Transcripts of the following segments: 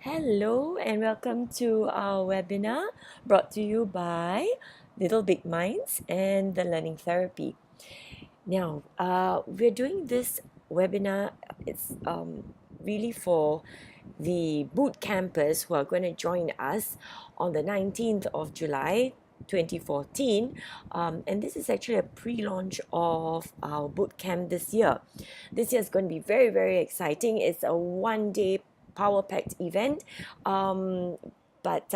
Hello and welcome to our webinar brought to you by Little Big Minds and the Learning Therapy. Now, we're doing this webinar. It's really for the boot campers who are going to join us on the 19th of July 2014, and this is actually a pre-launch of our boot camp this year. This year is going to be very, very exciting. It's a one-day power-packed event, but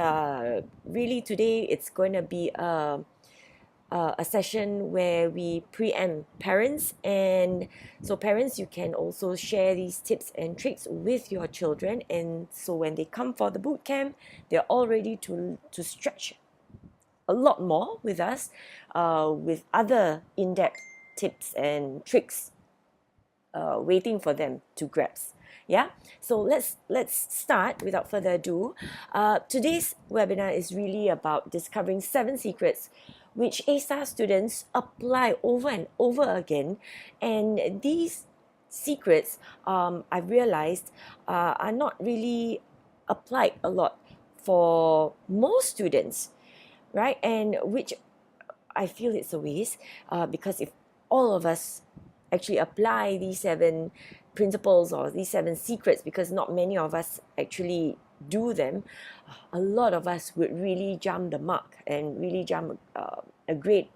really today it's going to be a session where we preempt parents, and so parents, you can also share these tips and tricks with your children, and so when they come for the boot camp, they're all ready to stretch a lot more with us, with other in-depth tips and tricks waiting for them to grasp. Yeah, so let's start without further ado. Today's webinar is really about discovering 7 secrets which A-star students apply over and over again, and these secrets, I've realized, are not really applied a lot for most students, right? And which I feel it's a waste, because if all of us actually apply these 7 principles or these 7 secrets, because not many of us actually do them, a lot of us would really jump the mark and really jump a grade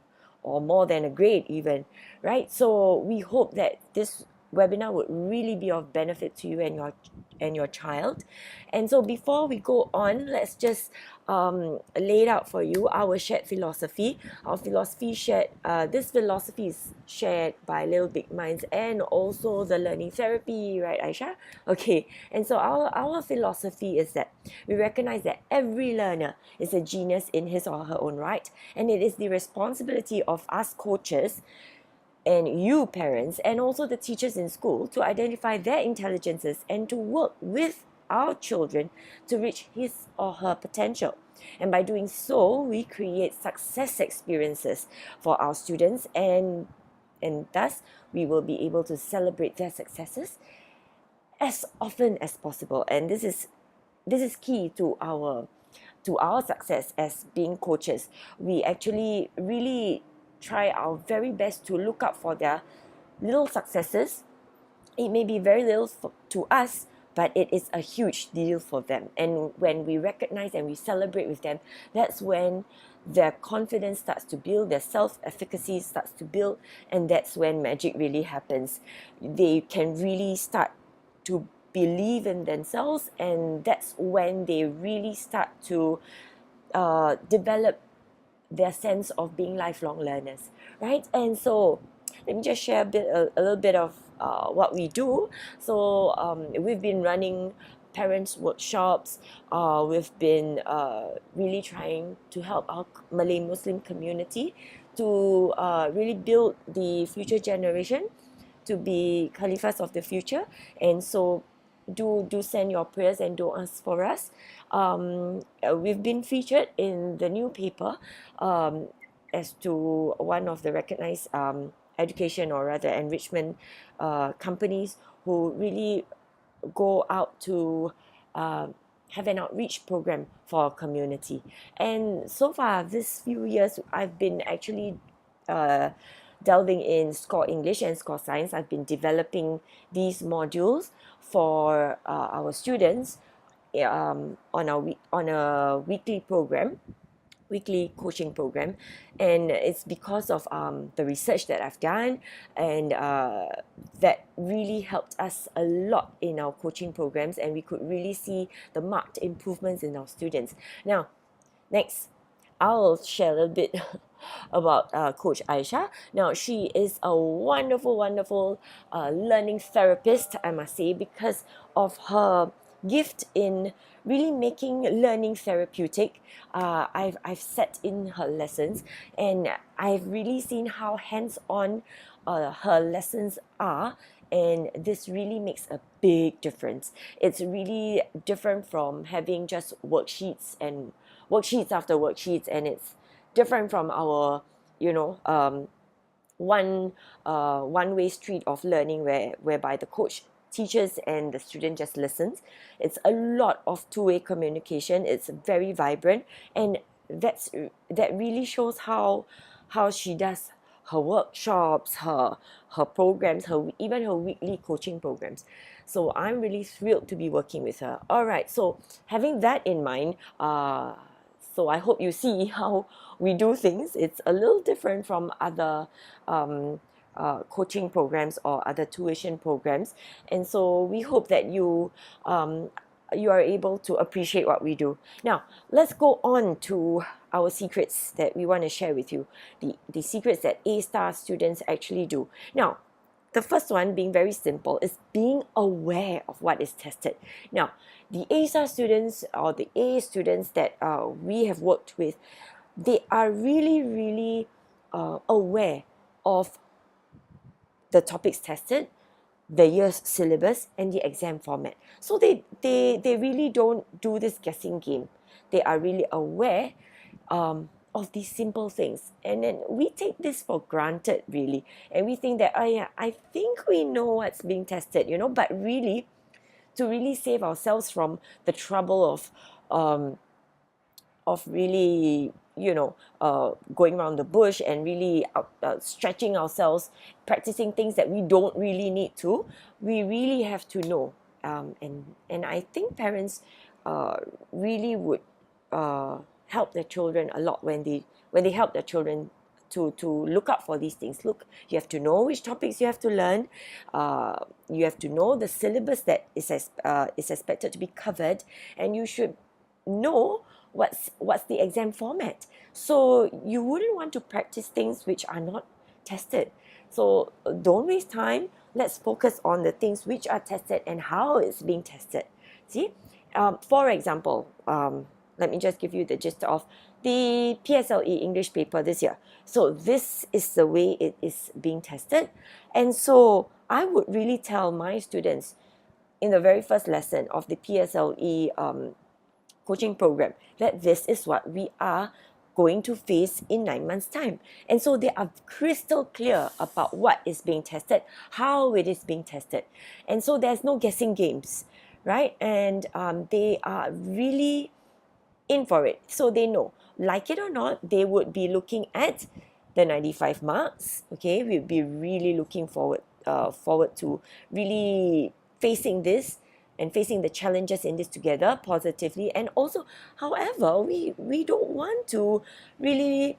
or more than a grade even, right? So we hope that this webinar would really be of benefit to you and your child. And so before we go on, let's just lay it out for you, our shared philosophy. Our philosophy shared, this philosophy is shared by Little Big Minds and also the learning therapy, right, Aisha? Okay, and so our philosophy is that we recognize that every learner is a genius in his or her own right, and it is the responsibility of us coaches and you parents and also the teachers in school to identify their intelligences and to work with our children to reach his or her potential. And by doing so, we create success experiences for our students, and thus we will be able to celebrate their successes as often as possible. And this is key to our success as being coaches. We actually really try our very best to look out for their little successes. It may be very little to us, but it is a huge deal for them. And when we recognize and we celebrate with them, that's when their confidence starts to build, their self-efficacy starts to build, and that's when magic really happens. They can really start to believe in themselves, and that's when they really start to develop their sense of being lifelong learners, right? And so let me just share a little bit of what we do. So we've been running parents workshops. We've been really trying to help our Malay Muslim community to really build the future generation to be Khalifas of the future. And so do send your prayers and du'as for us. We've been featured in the new paper as to one of the recognized education or rather enrichment companies who really go out to have an outreach program for our community. And so far this few years, I've been actually delving in Score English and Score Science. I've been developing these modules for our students on a weekly program, weekly coaching program, and it's because of the research that I've done, and that really helped us a lot in our coaching programs, and we could really see the marked improvements in our students. Now, next, I'll share a little bit about Coach Aisha. Now, she is a wonderful, wonderful learning therapist, I must say, because of her gift in really making learning therapeutic. I've sat in her lessons, and I've really seen how hands-on her lessons are, and this really makes a big difference. It's really different from having just worksheets and worksheets after worksheets, and it's different from our one way street of learning whereby the coach teachers and the student just listens. It's a lot of two-way communication. It's very vibrant, and that really shows how she does her workshops, her programs, even her weekly coaching programs. So I'm really thrilled to be working with her. All right, so having that in mind, so I hope you see how we do things. It's a little different from other coaching programs or other tuition programs, and so we hope that you are able to appreciate what we do. Now, let's go on to our secrets that we want to share with you, the secrets that A-star students actually do. Now, the first one, being very simple, is being aware of what is tested. Now, the A-star students or the A students that we have worked with, they are really, really aware of the topics tested, the year's syllabus, and the exam format. So they really don't do this guessing game. They are really aware of these simple things. And then we take this for granted, really. And we think that, oh yeah, I think we know what's being tested, but really, to really save ourselves from the trouble of really going around the bush and really stretching ourselves, practicing things that we don't really need to, we really have to know. And I think parents really would help their children a lot when they help their children to look up for these things. Look, you have to know which topics you have to learn. You have to know the syllabus that is expected to be covered, and you should know what's the exam format. So you wouldn't want to practice things which are not tested. So don't waste time. Let's focus on the things which are tested and how it's being tested. See, for example, let me just give you the gist of the PSLE English paper this year. So this is the way it is being tested. And so I would really tell my students in the very first lesson of the PSLE coaching program that this is what we are going to face in 9 months' time. And so they are crystal clear about what is being tested, how it is being tested. And so there's no guessing games, right? And they are really in for it. So they know, like it or not, they would be looking at the 95 marks. Okay, we'll be really looking forward to really facing this and facing the challenges in this together positively. And also, however, we don't want to really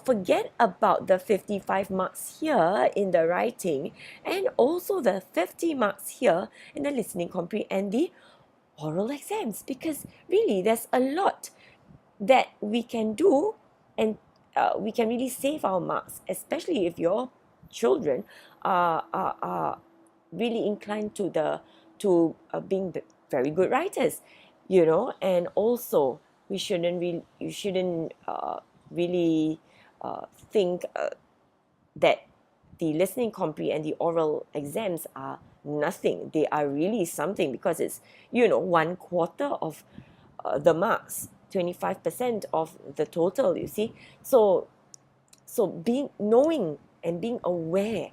forget about the 55 marks here in the writing, and also the 50 marks here in the listening, comprehend, and the oral exams, because really there's a lot that we can do, and we can really save our marks, especially if your children are really inclined to being very good writers, and also you shouldn't really think that the listening, comprehend, and the oral exams are nothing. They are really something, because it's 1/4 of the marks, 25% of the total, you see. So knowing and being aware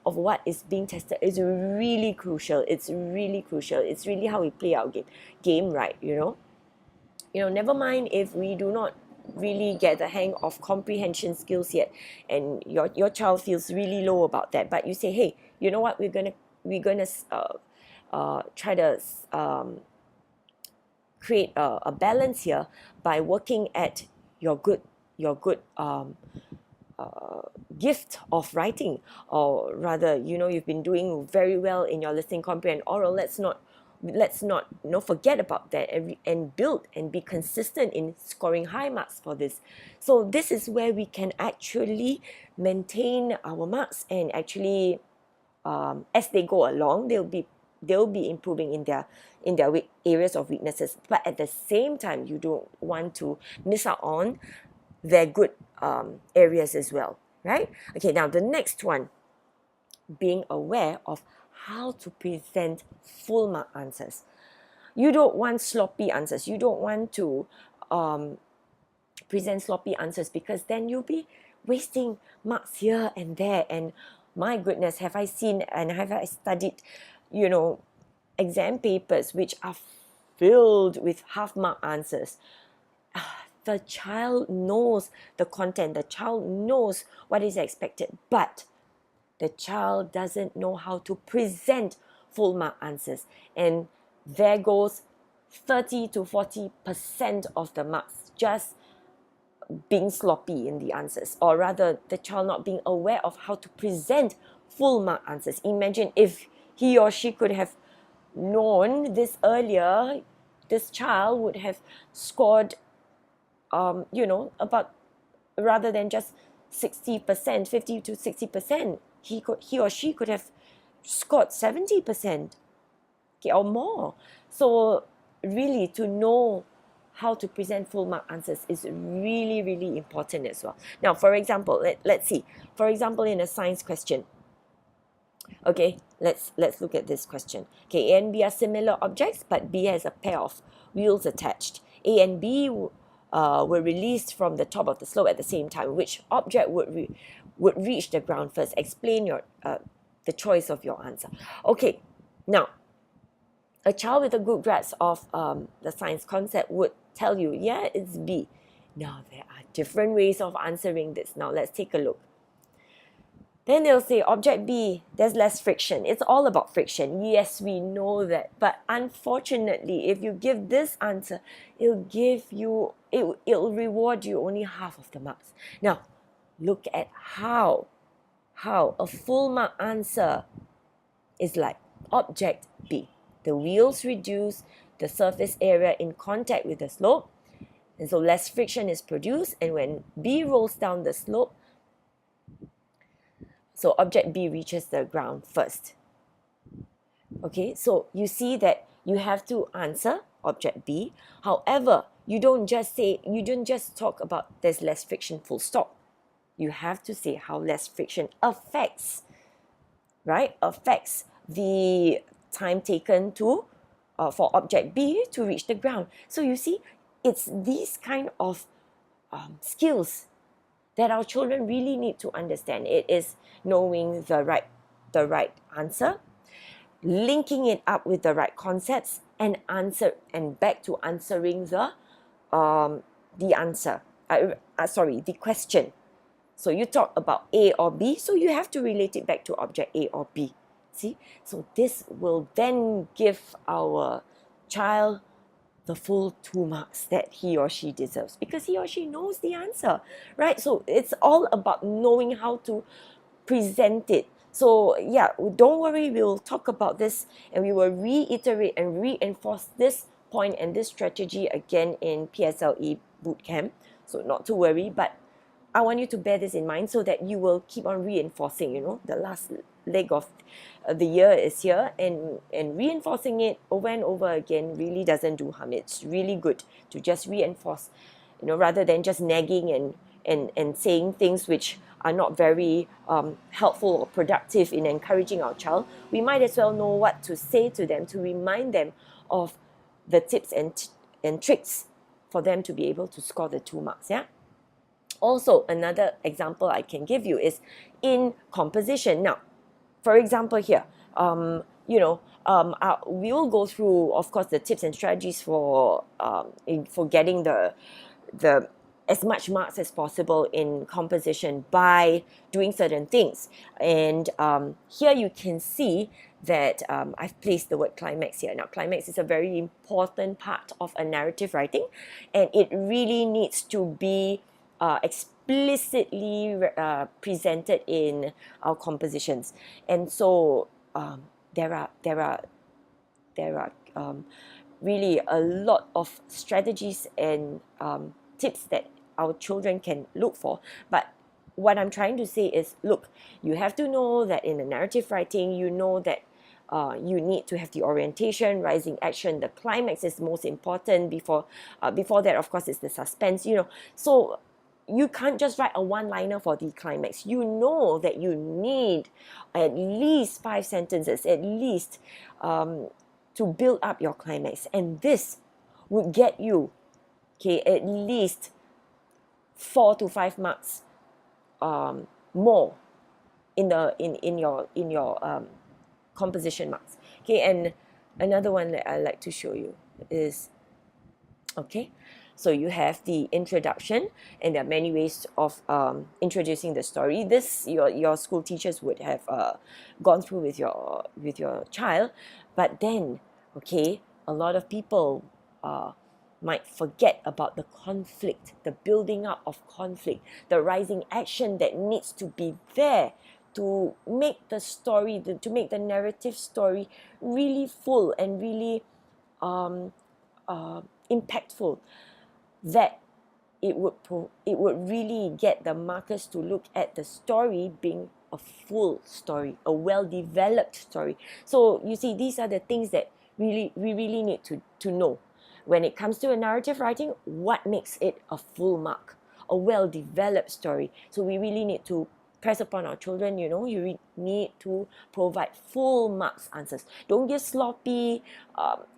of what is being tested is really crucial. It's really crucial. It's really how we play our game right. Never mind if we do not really get the hang of comprehension skills yet, and your child feels really low about that, but you say, hey, you know what, we're gonna try to create a balance here by working at your good gift of writing, or rather, you've been doing very well in your listening, comprehend, oral. Let's not forget about that, and build and be consistent in scoring high marks for this. So this is where we can actually maintain our marks, and actually as they go along, they'll be improving in their areas of weaknesses. But at the same time, you don't want to miss out on their good areas as well, right? Okay, now the next one, being aware of how to present full mark answers. You don't want sloppy answers. You don't want to present sloppy answers, because then you'll be wasting marks here and there. And my goodness, have I seen and have I studied you know, exam papers which are filled with half-mark answers, the child knows the content, the child knows what is expected, but the child doesn't know how to present full mark answers. And there goes 30 to 40% of the marks just being sloppy in the answers, or rather the child not being aware of how to present full mark answers. Imagine if he or she could have known this earlier, this child would have scored about, rather than just 60%, 50 to 60%, he or she could have scored 70%, okay, or more. So really, to know how to present full mark answers is really, really important as well. Now, for example, let's see. For example, in a science question, okay, let's look at this question. Okay, A and B are similar objects, but B has a pair of wheels attached. A and B were released from the top of the slope at the same time. Which object would reach the ground first? Explain your the choice of your answer. Okay, now a child with a good grasp of the science concept would tell you, yeah, it's B. Now there are different ways of answering this. Now let's take a look. Then they'll say object B, there's less friction. It's all about friction. Yes, we know that. But unfortunately, if you give this answer, it'll reward you only half of the marks. Now, look at how a full mark answer is like. Object B, the wheels reduce the surface area in contact with the slope, and so less friction is produced, and when B rolls down the slope, so object B reaches the ground first. Okay, so you see that you have to answer object B. However, you don't just talk about there's less friction, full stop. You have to say how less friction affects the time taken to for object B to reach the ground. So you see, it's these kind of skills that our children really need to understand. It is knowing the right answer, linking it up with the right concepts, and back to answering the question. So you talk about A or B, so you have to relate it back to object A or B. See, so this will then give our child the full 2 marks that he or she deserves, because he or she knows the answer, right? So it's all about knowing how to present it. So yeah, don't worry, we'll talk about this and we will reiterate and reinforce this point and this strategy again in PSLE bootcamp. So not to worry, but I want you to bear this in mind so that you will keep on reinforcing, the last leg of the year is here, and reinforcing it over and over again really doesn't do harm. It's really good to just reinforce, rather than just nagging and saying things which are not very helpful or productive in encouraging our child. We might as well know what to say to them to remind them of the tips and tricks for them to be able to score the 2 marks, yeah? Also, another example I can give you is in composition. Now, for example here, we will go through, of course, the tips and strategies for getting the as much marks as possible in composition by doing certain things. And here you can see that I've placed the word climax here. Now, climax is a very important part of a narrative writing, and it really needs to be explicitly presented in our compositions. And so there are really a lot of strategies and tips that our children can look for. But what I'm trying to say is, look, you have to know that in the narrative writing, you know that you need to have the orientation, rising action. The climax is most important. Before that, of course, is the suspense. So you can't just write a one-liner for the climax. You know that you need at least 5 sentences, at least, to build up your climax. And this would get you, at least 4 to 5 marks more in your composition marks. Okay, and another one that I like to show you is, okay, so you have the introduction, and there are many ways of introducing the story. This your school teachers would have gone through with your child, but then, okay, a lot of people uh, might forget about the conflict, the building up of conflict, the rising action that needs to be there to make the story, to make the narrative story really full and really um, impactful, that it would really get the markers to look at the story being a full story, a well developed story. So you see, these are the things that we really need to know when it comes to a narrative writing. What makes it a full mark, a well developed story? So we really need to press upon our children, you need to provide full marks answers. Don't give sloppy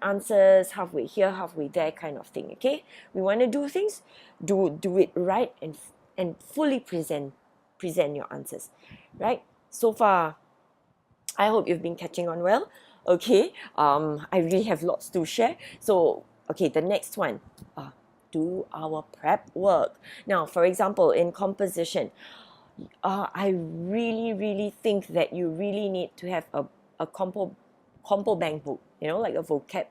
answers, halfway here, halfway there kind of thing, okay? We want to do things, do it right, and fully present your answers, right? So far, I hope you've been catching on well. Okay, I really have lots to share. So, okay, the next one, do our prep work. Now, for example, in composition, I really think that you really need to have a compo bank book, like a vocab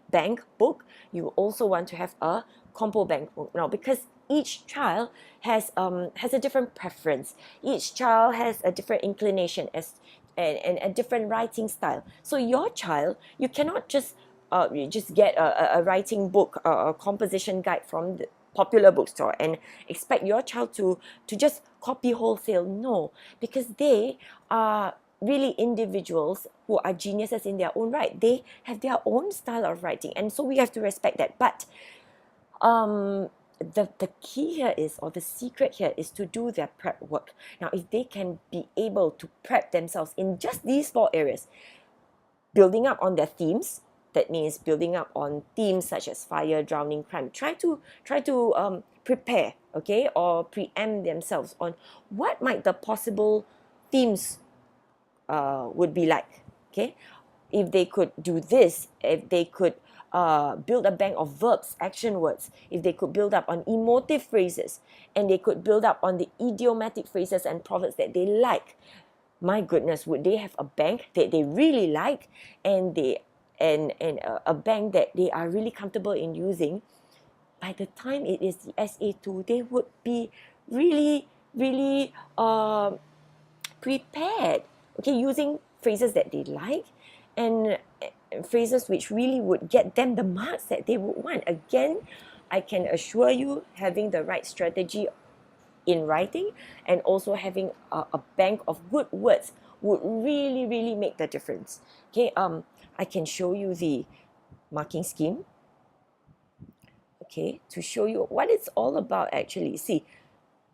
bank book. You also want to have a compo bank book now, because each child has a different preference. Each child has a different inclination and a different writing style. So your child, you cannot you just get a writing book, a composition guide from the popular bookstore and expect your child to just copy wholesale. No, because they are really individuals who are geniuses in their own right. They have their own style of writing, and so we have to respect that. But the key here is, or the secret here is, to do their prep work. Now, if they can be able to prep themselves in just these 4 areas, building up on their themes, that means building up on themes such as fire, drowning, crime. Try to prepare, okay, or preempt themselves on what might the possible themes would be like. Okay, if they could do this, if they could build a bank of verbs, action words, if they could build up on emotive phrases, and they could build up on the idiomatic phrases and proverbs that they like, my goodness, would they have a bank that they really like, and a bank that they are really comfortable in using? By the time it is the SA2, they would be really prepared, okay, using phrases that they like, and phrases which really would get them the marks that they would want. Again, I can assure you, having the right strategy in writing and also having a bank of good words would really make the difference. Okay, I can show you the marking scheme, okay, to show you what it's all about actually. See,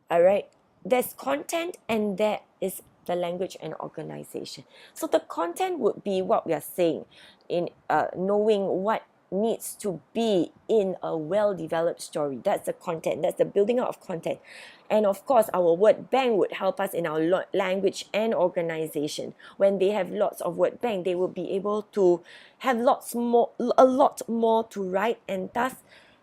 all right, there's content and there is the language and organization. So the content would be what we are saying in knowing what needs to be in a well-developed story. That's the content. That's the building out of content. And of course, our word bank would help us in our language and organization. When they have lots of word bank, they will be able to have a lot more to write, and thus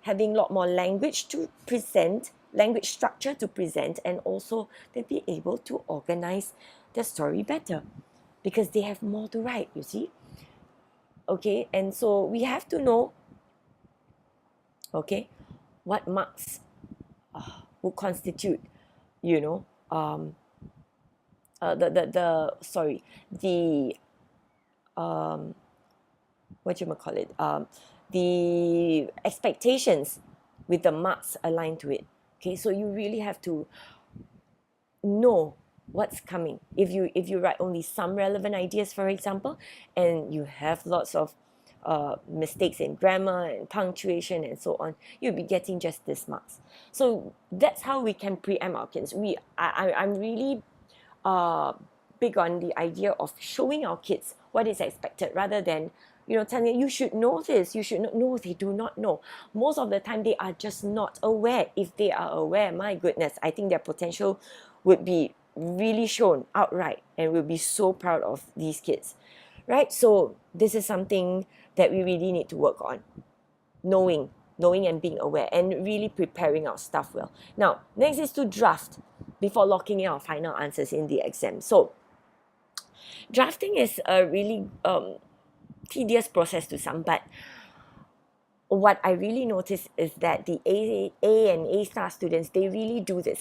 having a lot more language to present, language structure to present, and also they'll be able to organize the story better because they have more to write, you see. Okay, and so we have to know, okay, what marks would constitute, you know, the what you might call it, the expectations with the marks aligned to it. Okay, so you really have to know what's coming. If you write only some relevant ideas, for example, and you have lots of mistakes in grammar and punctuation and so on, you'll be getting just this marks. So that's how we can preempt our kids. I'm really big on the idea of showing our kids what is expected, rather than telling them, you should know this, you should not. No, they do not know. Most of the time they are just not aware. If they are aware, my goodness, I think their potential would be really shown outright, and we'll be so proud of these kids, right? So this is something that we really need to work on, knowing and being aware, and really preparing our stuff well. Now, next is to draft before locking in our final answers in the exam. So drafting is a really tedious process to some, but what I really notice is that the A and A star students, they really do this.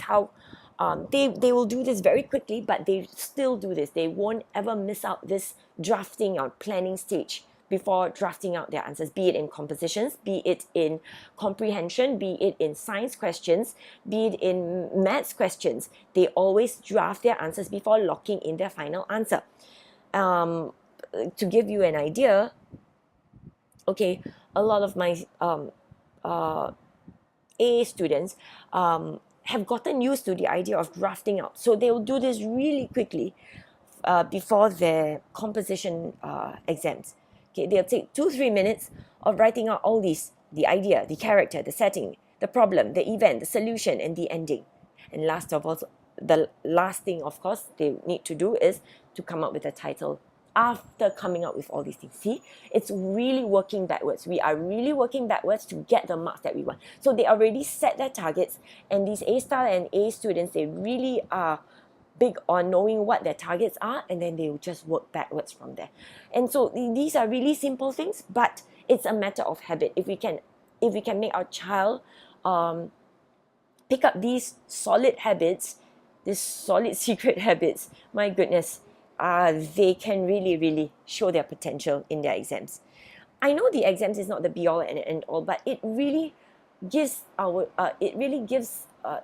They will do this very quickly, but they still do this. They won't ever miss out this drafting or planning stage before drafting out their answers, be it in compositions, be it in comprehension, be it in science questions, be it in maths questions. They always draft their answers before locking in their final answer. To give you an idea, okay, a lot of my A students have gotten used to the idea of drafting out. So they will do this really quickly before their composition exams. Okay, they'll take 2-3 minutes of writing out all these: the idea, the character, the setting, the problem, the event, the solution, and the ending. And last of all, the last thing, of course, they need to do is to come up with a title after coming up with all these things. See, it's really working backwards. We are really working backwards to get the marks that we want. So they already set their targets, and these A star and A students, they really are big on knowing what their targets are, and then they will just work backwards from there. And so these are really simple things, but it's a matter of habit. If we can make our child pick up these solid habits, these solid secret habits, my goodness, they can really, really show their potential in their exams. I know the exams is not the be all and end all, but it really gives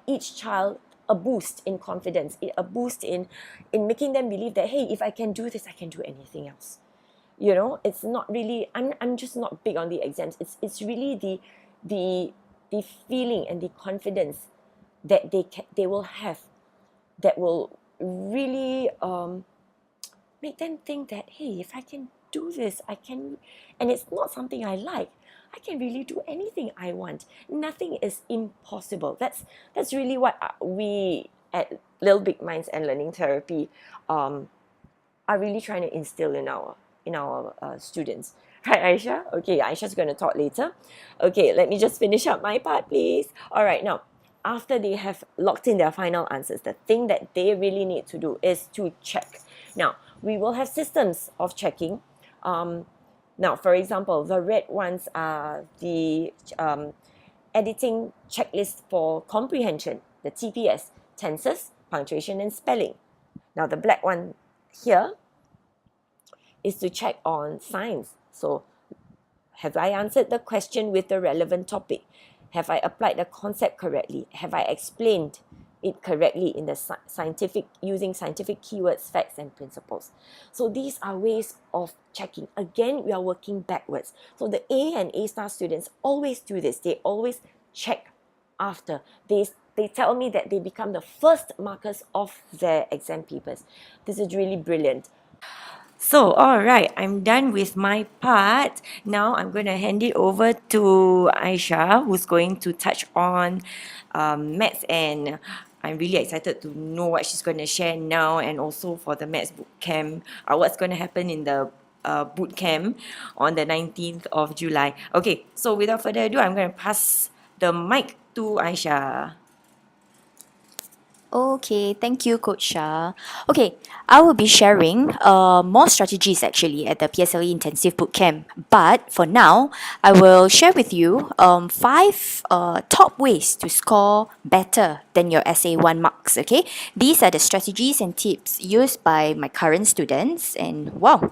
each child a boost in confidence, a boost in making them believe that, hey, if I can do this, I can do anything else. You know, it's not really, I'm just not big on the exams. It's really the feeling and the confidence that they will have, that will really make them think that, hey, if I can do this, I can, and it's not something I like, I can really do anything I want. Nothing is impossible. That's really what we at Little Big Minds and Learning Therapy are really trying to instill in our students. Right, Aisha? Okay, Aisha's going to talk later. Okay, let me just finish up my part, please. All right, now, after they have locked in their final answers, the thing that they really need to do is to check. Now, we will have systems of checking. Now, for example, the red ones are the editing checklist for comprehension, the TPS, tenses, punctuation, and spelling. Now, the black one here is to check on science. So, have I answered the question with the relevant topic? Have I applied the concept correctly? Have I explained it correctly in the using scientific keywords, facts, and principles? So these are ways of checking. Again, we are working backwards. So the A and A star students always do this. They always check after. They tell me that they become the first markers of their exam papers. This is really brilliant. So, all right, I'm done with my part. Now I'm going to hand it over to Aisha, who's going to touch on maths, and I'm really excited to know what she's going to share now, and also for the maths boot camp, what's going to happen in the boot camp on the 19th of July. Okay, so without further ado, I'm going to pass the mic to Aisha. Okay, thank you, Coach Shah. Okay, I will be sharing more strategies actually at the PSLE Intensive Bootcamp. But for now, I will share with you 5 top ways to score better than your SA1 marks. Okay, these are the strategies and tips used by my current students, and wow,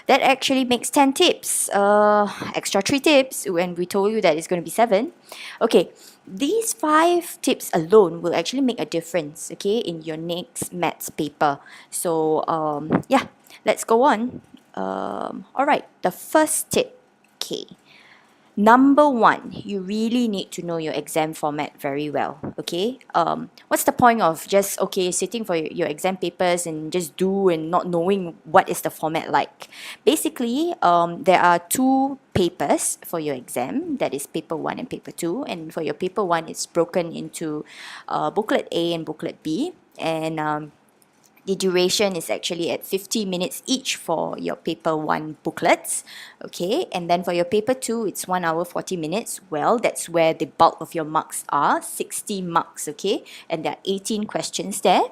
that actually makes 10 tips. Extra 3 tips when we told you that it's going to be 7. Okay. These 5 tips alone will actually make a difference, okay, in your next maths paper. So, yeah, let's go on. All right, the first tip, okay. Number 1, you really need to know your exam format very well, okay? What's the point of just, okay, sitting for your exam papers and just do and not knowing what is the format like? Basically, there are 2 papers for your exam, that is paper 1 and paper 2, and for your paper 1, it's broken into booklet A and booklet B, and The duration is actually at 50 minutes each for your paper 1 booklets. Okay, and then for your paper 2, it's 1 hour 40 minutes. Well, that's where the bulk of your marks are, 60 marks, okay? And there are 18 questions there.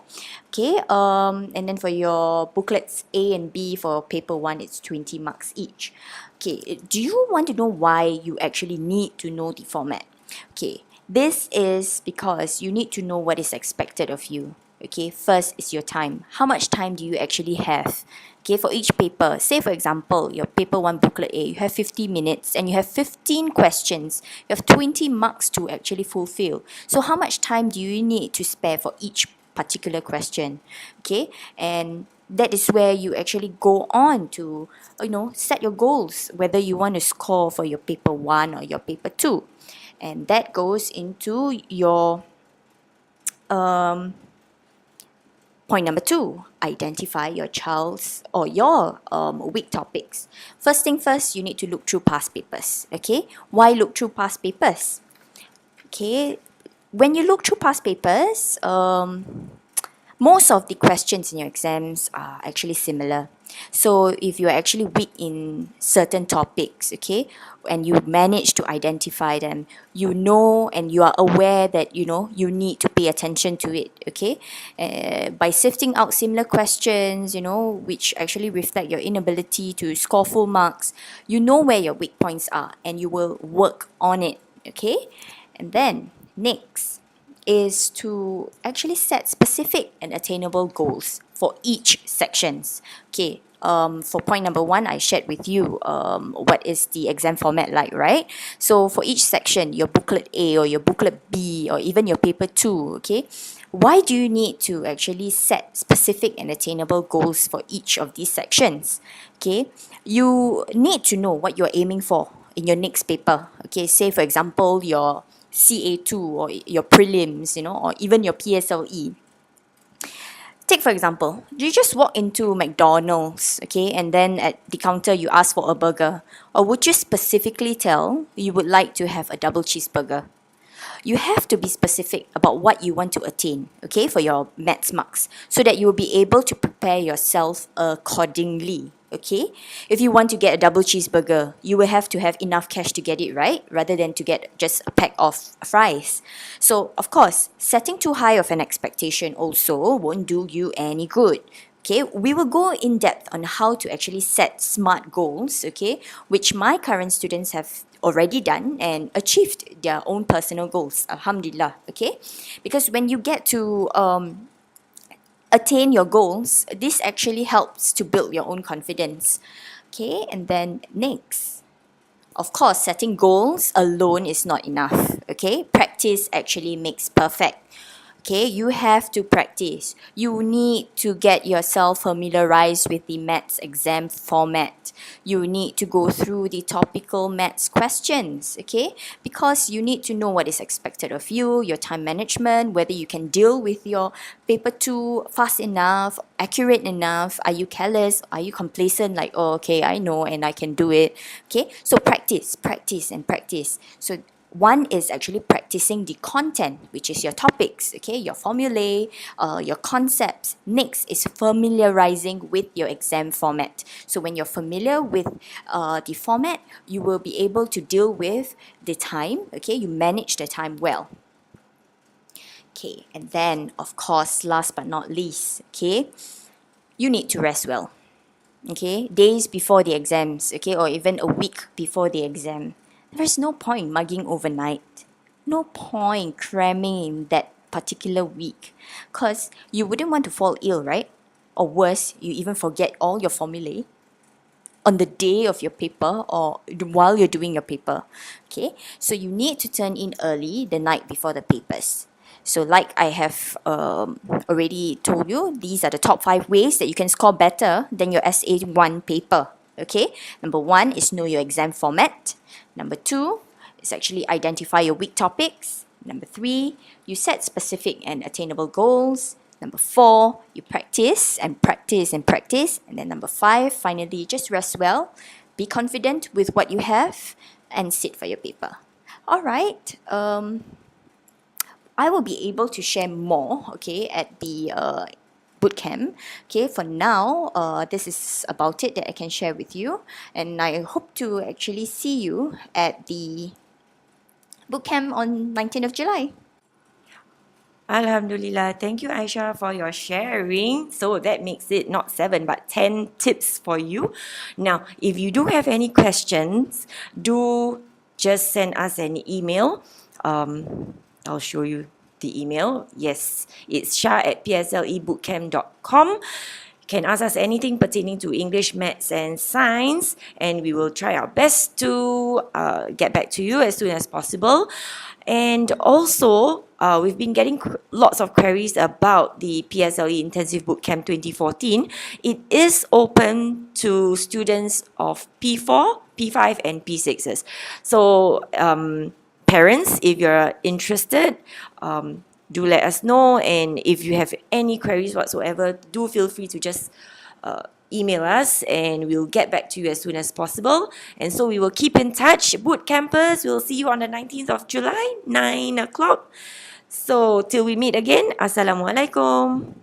Okay, and then for your booklets A and B for paper 1, it's 20 marks each. Okay, do you want to know why you actually need to know the format? Okay, this is because you need to know what is expected of you. Okay, first is your time. How much time do you actually have? Okay, for each paper, say for example, your paper 1 booklet A, you have 50 minutes and you have 15 questions. You have 20 marks to actually fulfill. So how much time do you need to spare for each particular question? Okay, and that is where you actually go on to, set your goals, whether you want to score for your paper 1 or your paper 2. And that goes into your point number 2, identify your child's or your weak topics. First thing first, you need to look through past papers. Okay, why look through past papers? Okay, when you look through past papers, most of the questions in your exams are actually similar. So if you're actually weak in certain topics, okay, and you manage to identify them, you know, and you are aware that you need to pay attention to it, okay, by sifting out similar questions, which actually reflect your inability to score full marks, you know where your weak points are and you will work on it, okay. And then next is to actually set specific and attainable goals for each sections. Okay, for point number 1, I shared with you what is the exam format like, right? So for each section, your booklet A or your booklet B or even your paper 2, okay, why do you need to actually set specific and attainable goals for each of these sections? Okay, you need to know what you're aiming for in your next paper. Okay, say for example your CA2 or your prelims, or even your PSLE. Take for example, you just walk into McDonald's, okay, and then at the counter you ask for a burger, or would you specifically tell you would like to have a double cheeseburger? You have to be specific about what you want to attain, okay, for your maths marks, so that you will be able to prepare yourself accordingly, okay? If you want to get a double cheeseburger, you will have to have enough cash to get it, right? Rather than to get just a pack of fries. So, of course, setting too high of an expectation also won't do you any good. Okay, we will go in depth on how to actually set SMART goals, okay, which my current students have already done and achieved their own personal goals, alhamdulillah, okay. Because when you get to attain your goals, this actually helps to build your own confidence. Okay, and then next, of course, setting goals alone is not enough. Okay, practice actually makes perfect. Okay, you have to practice. You need to get yourself familiarized with the maths exam format. You need to go through the topical maths questions, okay? Because you need to know what is expected of you, your time management, whether you can deal with your paper 2 fast enough, accurate enough. Are you careless? Are you complacent? Like, oh, okay, I know and I can do it. Okay, so practice, practice, and practice. So one is actually practicing the content, which is your topics, okay, your formulae, your concepts. Next is familiarizing with your exam format. So when you're familiar with the format, you will be able to deal with the time, okay, you manage the time well. Okay, and then of course, last but not least, okay, you need to rest well. Okay, days before the exams, okay, or even a week before the exam. There's no point mugging overnight. No point cramming in that particular week. Because you wouldn't want to fall ill, right? Or worse, you even forget all your formulae on the day of your paper or while you're doing your paper. Okay, so you need to turn in early the night before the papers. So, like I have already told you, these are the top 5 ways that you can score better than your SA1 paper. Okay, number 1 is know your exam format. Number 2 is actually identify your weak topics. Number 3, you set specific and attainable goals. Number 4, you practice and practice and practice. And then number 5, finally, just rest well, be confident with what you have, and sit for your paper. All right. I will be able to share more, okay, at the bootcamp. Okay, for now, this is about it that I can share with you, and I hope to actually see you at the bootcamp on 19th of July. Alhamdulillah. Thank you, Aisha, for your sharing. So that makes it not 7 but 10 tips for you. Now, if you do have any questions, do just send us an email. I'll show you the email. Yes, it's shah@pslebootcamp.com. You can ask us anything pertaining to English, maths, and science, and we will try our best to get back to you as soon as possible. And also, we've been getting lots of queries about the PSLE Intensive Bootcamp 2014. It is open to students of P4, P5, and P6s. So, parents, if you're interested, do let us know. And if you have any queries whatsoever, do feel free to just email us and we'll get back to you as soon as possible. And so we will keep in touch. Boot campus, we'll see you on the 19th of July, 9 o'clock. So till we meet again, Assalamualaikum.